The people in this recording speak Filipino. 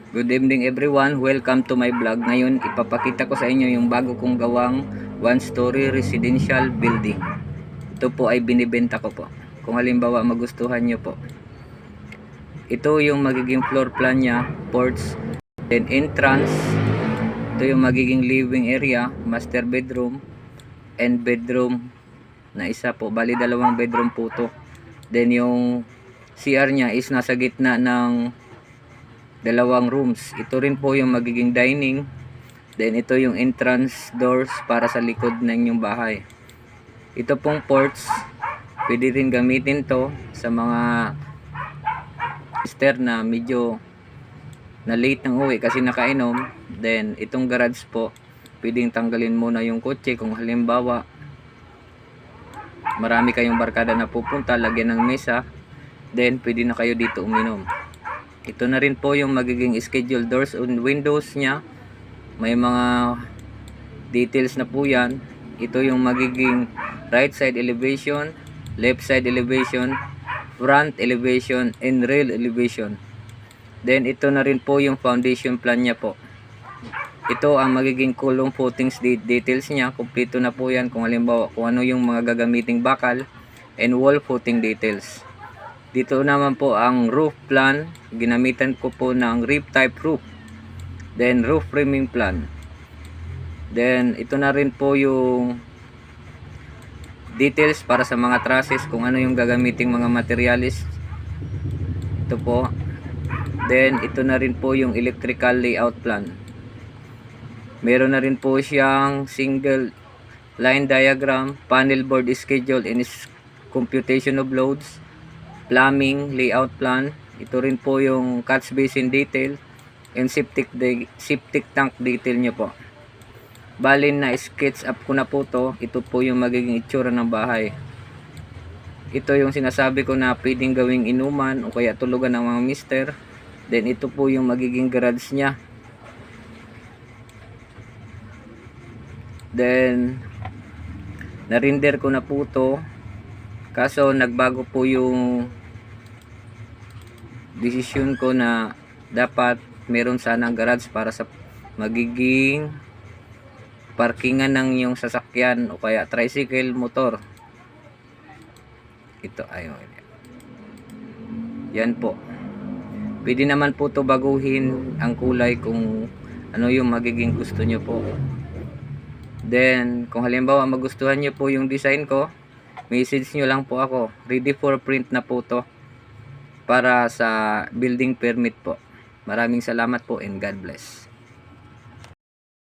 Good evening everyone, welcome to my vlog. Ngayon ipapakita ko sa inyo yung bago kong gawang one-story residential building. Ito po ay binibenta ko po. Kung halimbawa magustuhan nyo po. Ito yung magiging floor plan nya, porch, then entrance. Ito yung magiging living area, master bedroom, and bedroom na isa po. Bali dalawang bedroom po to. Then yung CR nya is nasa gitna ng dalawang rooms. Ito rin po yung magiging dining. Then ito yung entrance doors para sa likod ng inyong bahay. Ito pong porch, pwede rin gamitin to sa mga mister na medyo na late ng uwi kasi nakainom. Then itong garage po, pwedeng tanggalin muna yung kotse kung halimbawa marami kayong barkada na pupunta, lagyan ng mesa. Then pwede na kayo dito uminom. Ito na rin po yung magiging schedule doors and windows nya. May mga details na po yan. Ito yung magiging right side elevation, left side elevation, front elevation, and rear elevation. Then ito na rin po yung foundation plan nya po. Ito ang magiging column footings details nya. Kompleto na po yan kung halimbawa kung ano yung mga gagamiting bakal and wall footing details. Dito naman po ang roof plan. Ginamitan ko po ng roof type roof. Then roof framing plan. Then ito na rin po yung details para sa mga trusses, kung ano yung gagamiting mga materials. Ito po. Then ito na rin po yung electrical layout plan. Meron na rin po siyang single line diagram, panel board schedule and computation of loads, plumbing layout plan. Ito rin po yung catch basin detail and septic tank detail nyo po. Bali na sketch up ko na po to. Ito po yung magiging itsura ng bahay. Ito yung sinasabi ko na pwedeng gawing inuman o kaya tulugan ng mga mister. Then ito po yung magiging garage nya. Then na-render ko na po to. Kaso nagbago po yung desisyon ko na dapat meron sanang garage para sa magiging parkingan ng yung sasakyan o kaya tricycle, motor. Ito ayun. Yan po. Pwede naman po to baguhin ang kulay kung ano yung magiging gusto nyo po. Then kung halimbawa magustuhan nyo po yung design ko, message nyo lang po ako. Ready for print na po to para sa building permit po. Maraming salamat po and God bless.